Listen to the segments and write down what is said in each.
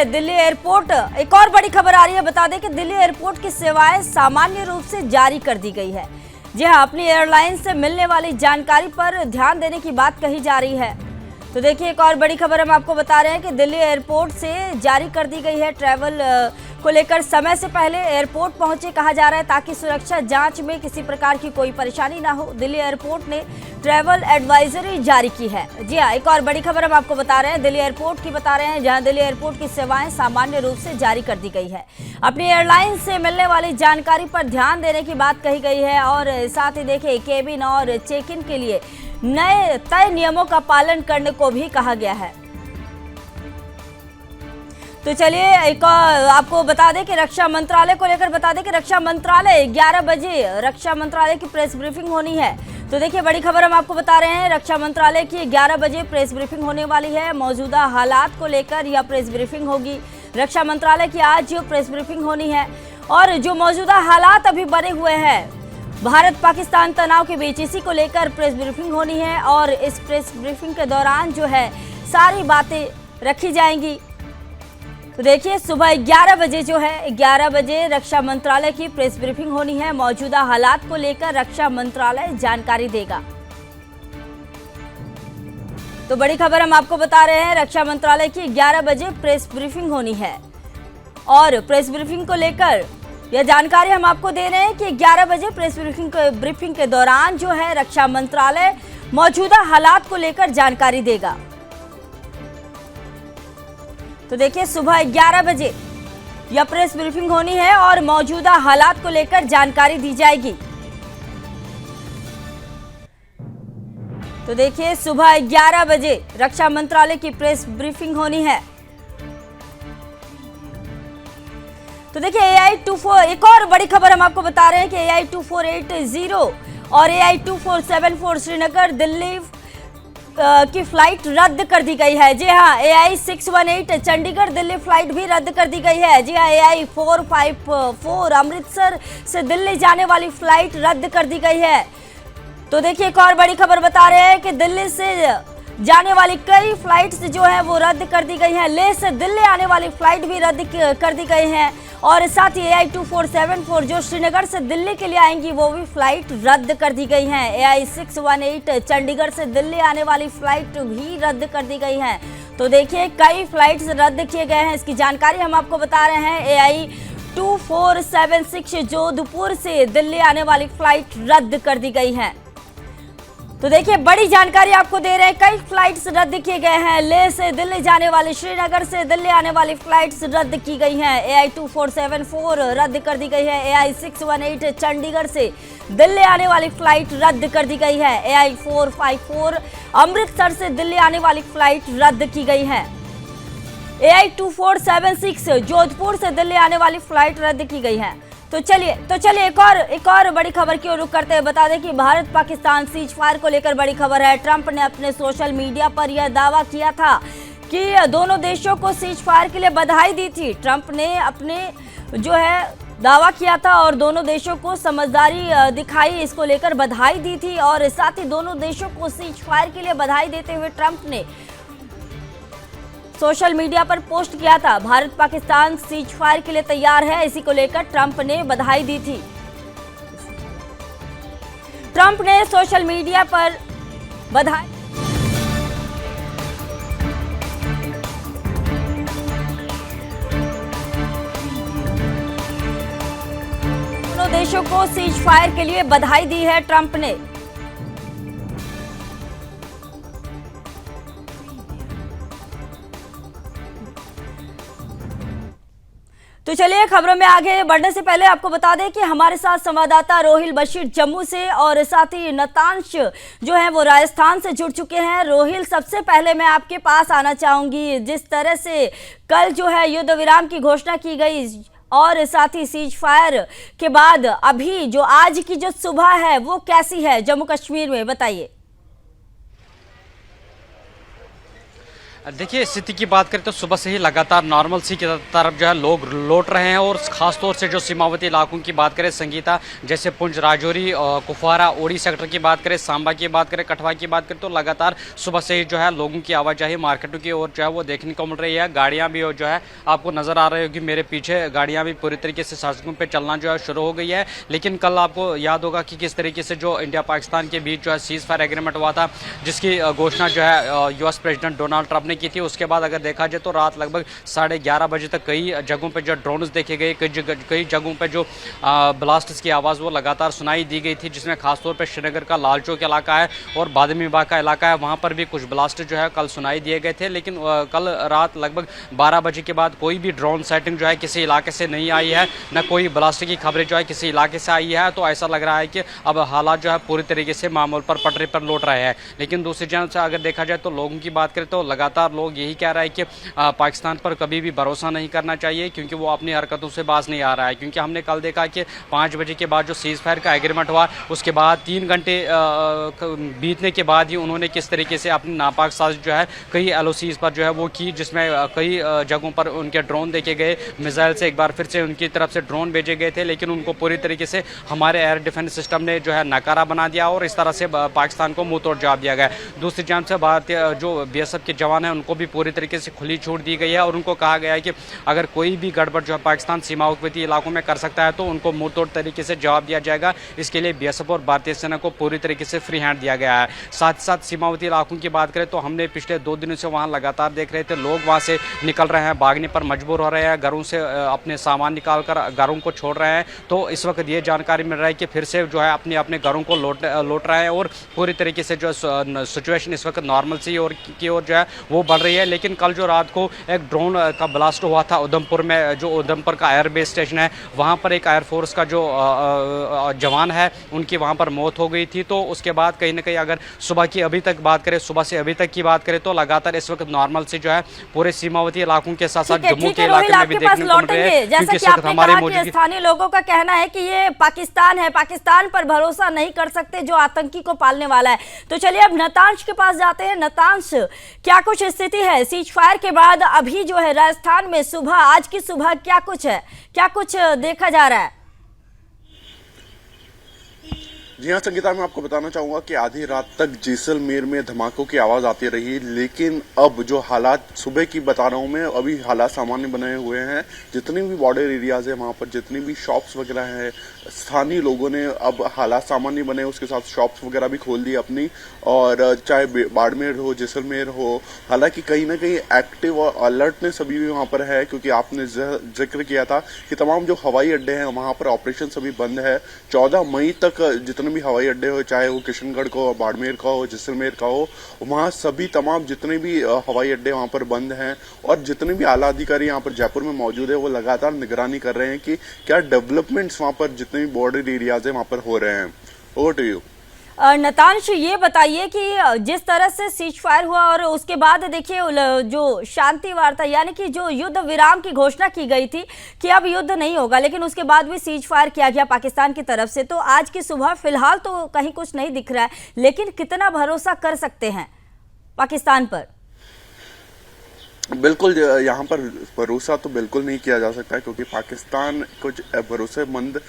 चलिए दिल्ली एयरपोर्ट, एक और बड़ी खबर आ रही है। बता दें कि दिल्ली एयरपोर्ट की सेवाएं सामान्य रूप से जारी कर दी गई है। जी हां, अपनी एयरलाइन से मिलने वाली जानकारी पर ध्यान देने की बात कही जा रही है। तो देखिए, एक और बड़ी खबर हम आपको बता रहे हैं कि दिल्ली एयरपोर्ट से जारी कर दी गई है। ट्रैवल को लेकर समय से पहले एयरपोर्ट पहुंचे कहा जा रहा है, ताकि सुरक्षा जांच में किसी प्रकार की कोई परेशानी ना हो। दिल्ली एयरपोर्ट ने ट्रैवल एडवाइजरी जारी की है। जी हाँ, एक और बड़ी खबर हम आपको बता रहे हैं, दिल्ली एयरपोर्ट की बता रहे हैं, जहां दिल्ली एयरपोर्ट की सेवाएं सामान्य रूप से जारी कर दी गई है। अपनी एयरलाइन से मिलने वाली जानकारी पर ध्यान देने की बात कही गई है और साथ ही देखिए, केबिन और चेक इन के लिए नए तय नियमों का पालन करने को भी कहा गया है। तो चलिए, एक आपको बता दें कि रक्षा मंत्रालय को लेकर बता दें कि रक्षा मंत्रालय 11 बजे रक्षा मंत्रालय की प्रेस ब्रीफिंग होनी है। तो देखिए, बड़ी खबर हम आपको बता रहे हैं, रक्षा मंत्रालय की 11 बजे प्रेस ब्रीफिंग होने वाली है। मौजूदा हालात को लेकर यह प्रेस ब्रीफिंग होगी। रक्षा मंत्रालय की आज प्रेस ब्रीफिंग होनी है और जो मौजूदा हालात अभी बने हुए हैं भारत पाकिस्तान तनाव के बीच, इसी को लेकर प्रेस ब्रीफिंग होनी है और इस प्रेस ब्रीफिंग के दौरान जो है सारी बातें रखी जाएंगी। तो देखिए, सुबह 11 बजे जो है 11 बजे रक्षा मंत्रालय की प्रेस ब्रीफिंग होनी है। मौजूदा हालात को लेकर रक्षा मंत्रालय जानकारी देगा। तो बड़ी खबर हम आपको बता रहे हैं, रक्षा मंत्रालय की 11 बजे प्रेस ब्रीफिंग होनी है और प्रेस ब्रीफिंग को लेकर यह जानकारी हम आपको दे रहे हैं कि 11 बजे प्रेस ब्रीफिंग के दौरान जो है रक्षा मंत्रालय मौजूदा हालात को लेकर जानकारी देगा। तो देखिए, सुबह 11 बजे यह प्रेस ब्रीफिंग होनी है और मौजूदा हालात को लेकर जानकारी दी जाएगी। तो देखिए, सुबह 11 बजे रक्षा मंत्रालय की प्रेस ब्रीफिंग होनी है। तो देखिए, AI-24, एक और बड़ी खबर हम आपको बता रहे हैं कि AI-2480 और AI-2474 श्रीनगर दिल्ली की फ्लाइट रद्द कर दी गई है। जी हाँ, AI-618 चंडीगढ़ दिल्ली फ्लाइट भी रद्द कर दी गई है। जी हाँ, AI-454 अमृतसर से दिल्ली जाने वाली फ्लाइट रद्द कर दी गई है। तो देखिए, एक और बड़ी खबर बता रहे हैं कि दिल्ली से जाने वाली कई फ्लाइट्स जो है वो रद्द कर दी गई हैं। लेह से दिल्ली आने वाली फ्लाइट भी रद्द कर दी गई हैं और साथ ही AI-2474 जो श्रीनगर से दिल्ली के लिए आएंगी वो भी फ्लाइट रद्द कर दी गई हैं। AI-618 चंडीगढ़ से दिल्ली आने वाली फ्लाइट भी रद्द कर दी गई हैं। तो देखिए, कई फ्लाइट्स रद्द किए गए हैं, इसकी जानकारी हम आपको बता रहे हैं। AI-2476 जोधपुर से दिल्ली आने वाली फ्लाइट रद्द कर दी गई है। तो देखिए, बड़ी जानकारी आपको दे रहे हैं, कई फ्लाइट्स रद्द किए गए हैं। लेह से दिल्ली जाने वाली, श्रीनगर से दिल्ली आने वाली फ्लाइट्स रद्द की गई हैं। AI-2474 रद्द कर दी गई है। AI-618 चंडीगढ़ से दिल्ली आने वाली फ्लाइट रद्द कर दी गई है। AI-454 अमृतसर से दिल्ली आने वाली फ्लाइट रद्द की गई है। AI-2476 जोधपुर से दिल्ली आने वाली फ्लाइट रद्द की गई है। तो चलिए एक और बड़ी खबर की ओर रुख करते हैं। बता दें कि भारत पाकिस्तान सीज फायर को लेकर बड़ी खबर है। ट्रंप ने अपने सोशल मीडिया पर यह दावा किया था कि दोनों देशों को सीज फायर के लिए बधाई दी थी। ट्रंप ने अपने जो है दावा किया था और दोनों देशों को समझदारी दिखाई, इसको लेकर बधाई दी थी और साथ ही दोनों देशों को सीज फायर के लिए बधाई देते हुए ट्रंप ने सोशल मीडिया पर पोस्ट किया था। भारत पाकिस्तान सीज फायर के लिए तैयार है, इसी को लेकर ट्रंप ने बधाई दी थी। ट्रंप ने सोशल मीडिया पर बधाई दोनों देशों को सीज फायर के लिए बधाई दी है ट्रंप ने। तो चलिए, खबरों में आगे बढ़ने से पहले आपको बता दें कि हमारे साथ संवाददाता रोहिल बशीर जम्मू से और साथ ही नतांश जो है वो राजस्थान से जुड़ चुके हैं। रोहिल, सबसे पहले मैं आपके पास आना चाहूंगी, जिस तरह से कल जो है युद्ध विराम की घोषणा की गई और साथ ही सीज फायर के बाद अभी जो आज की जो सुबह है वो कैसी है जम्मू कश्मीर में, बताइए। देखिए, स्थिति की बात करें तो सुबह से ही लगातार नॉर्मल सी की तरफ जो है लोग लौट रहे हैं और खासतौर से जो सीमावर्ती इलाकों की बात करें संगीता, जैसे पुंछ, राजौरी, कुपवारा, ओडी सेक्टर की बात करें, सांबा की बात करें, कठवा की बात करें, तो लगातार सुबह से ही जो है लोगों की आवाजाही मार्केटों की ओर जो है वो देखने को मिल रही है। गाड़ियाँ भी जो है आपको नजर आ रही होगी मेरे पीछे, गाड़ियाँ भी पूरी तरीके से सड़कों पर चलना जो है शुरू हो गई है। लेकिन कल आपको याद होगा कि किस तरीके से जो इंडिया पाकिस्तान के बीच जो है सीज फायर एग्रीमेंट हुआ था, जिसकी घोषणा जो है यूएस प्रेसिडेंट डोनाल्ड ट्रंप ने की थी। उसके बाद अगर देखा जाए तो रात लगभग 11:30 बजे तक कई जगहों पे जो ड्रोन्स देखे गए, कई जगहों पे जो ब्लास्ट्स की आवाज़ वो लगातार सुनाई दी गई थी, जिसमें खासतौर पे श्रीनगर का लाल चौक इलाका है और बादमी बाग का इलाका है, वहाँ पर भी कुछ ब्लास्ट जो है कल सुनाई दिए गए थे। लेकिन कल रात लगभग 12 बजे के बाद कोई भी ड्रोन सेटिंग जो है किसी इलाके से नहीं आई है, न कोई ब्लास्ट की खबरें जो है किसी इलाके से आई है। तो ऐसा लग रहा है कि अब हालात जो है पूरी तरीके से मामूल पर पटरी पर लौट रहे हैं। लेकिन दूसरी जानब से अगर देखा जाए तो लोगों की बात करें तो लगातार लोग यही कह रहे हैं कि पाकिस्तान पर कभी भी भरोसा नहीं करना चाहिए, क्योंकि वो अपनी हरकतों से बाज नहीं आ रहा है। क्योंकि हमने कल देखा कि 5 बजे के बाद जो सीज फायर का एग्रीमेंट हुआ, उसके बाद 3 घंटे बीतने के बाद ही उन्होंने किस तरीके से अपनी नापाक साजिश जो है कई एलओसीज पर जो है वो की, जिसमें कई जगहों पर उनके ड्रोन देखे गए, मिसाइल से एक बार फिर से उनकी तरफ से ड्रोन भेजे गए थे, लेकिन उनको पूरी तरीके से हमारे एयर डिफेंस सिस्टम ने जो है नकारा बना दिया और इस तरह से पाकिस्तान को मुंह तोड़ जवाब दिया गया। दूसरी जानब से भारतीय जो बीएसएफ के जवान हैं उनको भी पूरी तरीके से खुली छूट दी गई है और उनको कहा गया है कि अगर कोई भी गड़बड़ जो है पाकिस्तान सीमावर्ती इलाकों में कर सकता है तो उनको मुंह तोड़ तरीके से जवाब दिया जाएगा। इसके लिए बीएसएफ और भारतीय सेना को पूरी तरीके से फ्री हैंड दिया गया है। साथ ही साथ सीमावर्ती इलाकों की बात करें तो हमने पिछले 2 दिनों से वहाँ लगातार देख रहे थे लोग वहाँ से निकल रहे हैं, भागने पर मजबूर हो रहे हैं, घरों से अपने सामान निकाल कर घरों को छोड़ रहे हैं। तो इस वक्त ये जानकारी मिल रहा है कि फिर से जो है अपने अपने घरों को लौट रहे हैं और पूरी तरीके से जो सिचुएशन इस वक्त नॉर्मल सी और की ओर जो है वो बढ़ रही है। लेकिन कल जो रात को एक ड्रोन का ब्लास्ट हुआ था उधमपुर में, जो उधमपुर का एयरबेस स्टेशन है, वहाँ पर एक एयरफोर्स का जो जवान है उनकी वहाँ पर मौत हो गई थी। तो उसके बाद कहीं ना कहीं अगर सुबह की अभी तक बात करें, सुबह से अभी तक की बात करें तो लगातार इस वक्त नॉर्मल से जो है पूरे सीमावर्ती इलाकों के साथ साथ जम्मू के इलाके में भी देखने को मिल रहे हैं। जैसा कि आपने कहा कि स्थानीय लोगों का कहना है कि ये पाकिस्तान है, पाकिस्तान पर भरोसा नहीं कर सकते जो आतंकी को पालने वाला है। तो चलिए अब नतांश के पास जाते हैं। नतांश, क्या कुछ स्थिति है सीज फायर के बाद अभी जो है राजस्थान में सुबह, आज की सुबह क्या कुछ है, क्या कुछ देखा जा रहा है? जी हाँ संगीता, मैं आपको बताना चाहूंगा कि आधी रात तक जैसलमेर में धमाकों की आवाज आती रही, लेकिन अब जो हालात सुबह की बता रहा हूँ मैं, अभी हालात सामान्य बने हुए हैं। जितने भी बॉर्डर एरियाज है वहां पर जितनी भी शॉप्स वगैरह हैं, स्थानीय लोगों ने अब हालात सामान्य बने, उसके साथ शॉप्स वगैरह भी खोल दी अपनी, और चाहे बाड़मेर हो, जैसलमेर हो। हालांकि कहीं ना कहीं एक्टिव और अलर्टनेस अभी भी वहां पर है, क्योंकि आपने जिक्र किया था कि तमाम जो हवाई अड्डे हैं वहां पर ऑपरेशन अभी बंद है। 14 मई तक जितने भी हवाई अड्डे हो, चाहे वो किशनगढ़ का हो, बाड़मेर का हो, जैसलमेर का हो, वहां सभी तमाम जितने भी हवाई अड्डे वहां पर बंद हैं। और जितने भी आला अधिकारी यहाँ पर जयपुर में मौजूद है वो लगातार निगरानी कर रहे हैं कि क्या डेवलपमेंट्स वहां पर जितने भी बॉर्डर एरियाज है वहां पर हो रहे हैं। ओवर टू यू नतांश, ये बताइए कि जिस तरह से सीज फायर हुआ और उसके बाद देखिए जो शांति वार्ता यानी कि जो युद्ध विराम की घोषणा की गई थी कि अब युद्ध नहीं होगा, लेकिन उसके बाद भी सीज फायर किया गया पाकिस्तान की तरफ से। तो आज की सुबह फिलहाल तो कहीं कुछ नहीं दिख रहा है, लेकिन कितना भरोसा कर सकते हैं पाकिस्तान पर? बिल्कुल, यहाँ पर भरोसा तो बिल्कुल नहीं किया जा सकता, क्योंकि पाकिस्तान कुछ भरोसेमंद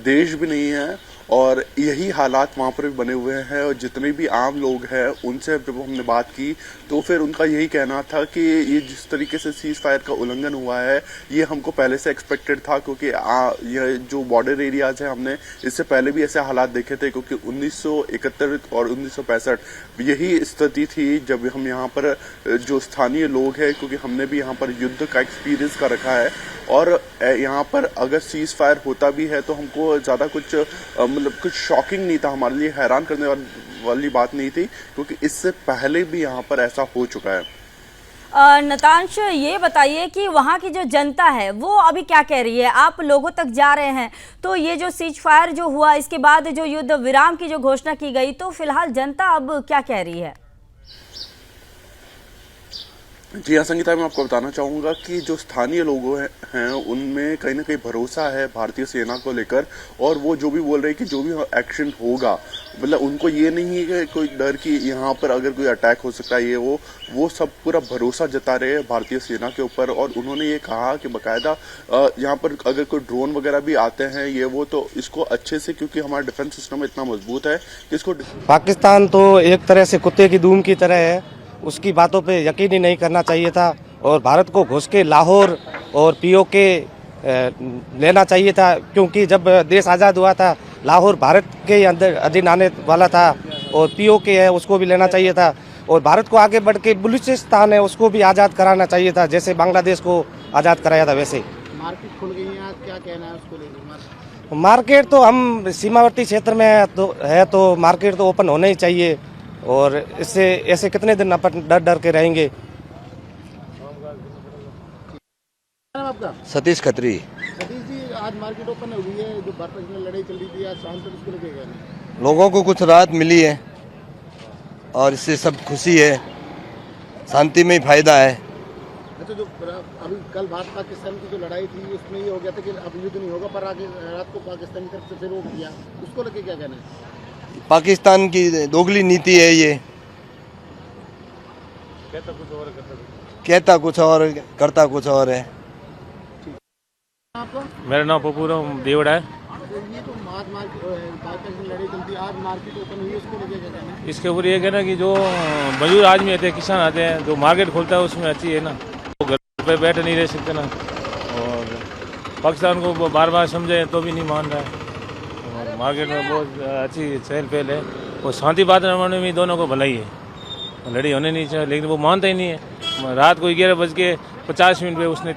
देश भी नहीं है और यही हालात वहाँ पर भी बने हुए हैं। और जितने भी आम लोग हैं उनसे जब हमने बात की तो फिर उनका यही कहना था कि ये जिस तरीके से सीज फायर का उल्लंघन हुआ है ये हमको पहले से एक्सपेक्टेड था, क्योंकि ये जो बॉर्डर एरियाज है हमने इससे पहले भी ऐसे हालात देखे थे। क्योंकि 1971 और 1965 यही स्थिति थी जब हम यहाँ पर जो स्थानीय लोग हैं, क्योंकि हमने भी यहाँ पर युद्ध का एक्सपीरियंस कर रखा है, और यहाँ पर अगर सीज फायर होता भी है तो हमको ज़्यादा कुछ मतलब कुछ शॉकिंग नहीं था, हमारे लिए हैरान करने वाली बात नहीं थी, क्योंकि इससे पहले भी यहाँ पर ऐसा हो चुका है। नतांश, ये बताइए कि वहाँ की जो जनता है वो अभी क्या कह रही है? आप लोगों तक जा रहे हैं तो ये जो सीज फायर जो हुआ इसके बाद जो युद्ध विराम की जो घोषणा की गई, तो फिलहाल जनता अब क्या कह रही है? जी हाँ संगीता, मैं आपको बताना चाहूंगा कि जो स्थानीय लोग हैं हैं उनमें कहीं ना कहीं भरोसा है भारतीय सेना को लेकर, और वो जो भी बोल रहे हैं कि जो भी एक्शन होगा, मतलब उनको ये नहीं है कि कोई डर कि यहाँ पर अगर कोई अटैक हो सकता है, ये वो सब पूरा भरोसा जता रहे हैं भारतीय सेना के ऊपर। और उन्होंने ये कहा कि बाकायदा यहाँ पर अगर कोई ड्रोन वगैरह भी आते हैं ये वो, तो इसको अच्छे से, क्योंकि हमारा डिफेंस सिस्टम इतना मजबूत है कि इसको। पाकिस्तान तो एक तरह से कुत्ते की दूम की तरह है, उसकी बातों पे यकीन ही नहीं करना चाहिए था, और भारत को घुस के लाहौर और पीओके लेना चाहिए था, क्योंकि जब देश आज़ाद हुआ था लाहौर भारत के अंदर अधीन आने वाला था, और पीओके है उसको भी लेना चाहिए था, और भारत को आगे बढ़ के बलूचिस्तान है उसको भी आज़ाद कराना चाहिए था, जैसे बांग्लादेश को आज़ाद कराया था वैसे। मार्केट खुल गई है आज, क्या कहना है उसको लेकर? मार्केट तो हम सीमावर्ती क्षेत्र में है तो मार्केट तो ओपन होना ही चाहिए, और इससे ऐसे कितने दिन अपन डर डर के रहेंगे। आपका सतीश खत्री। सतीश जी, आज मार्केट ओपन हुई है, जो भारत में लड़ाई चल रही थी आज शाम तक, उसको लेके कहना है? लोगों को कुछ राहत मिली है और इससे सब खुशी है, शांति में ही फायदा है। अच्छा, जो अभी कल भारत पाकिस्तान की जो लड़ाई थी उसमें ये हो गया था कि अब युद्ध नहीं होगा, पर आगे रात को पाकिस्तान की तरफ से फिर रोक दिया, उसको लेके क्या कहना है? पाकिस्तान की दोगली नीति है ये, कहता कुछ और करता कुछ और है। आपको मेरा नाम पपूराम देवड़ा है। तो ये तो आज पाकिस्तान की लड़ाई चलती, आज मार्केट ओपन हुई है, उसको लेके क्या कहना है? इसके ऊपर ये कहना कि जो मजदूर आदमी आते हैं, किसान आते हैं, जो मार्केट खोलता है उसमें अच्छी है ना, वो घर पे बैठे नहीं रह सकते ना, और पाकिस्तान को बार बार समझे तो भी नहीं मान रहा है, और मार्केट में बहुत अच्छी चहल पहल है, और शांति वातावरण में दोनों को भलाई है, लड़ाई होने नहीं चाहिए, लेकिन वो मानता ही नहीं है। रात को 11:50 पे उसने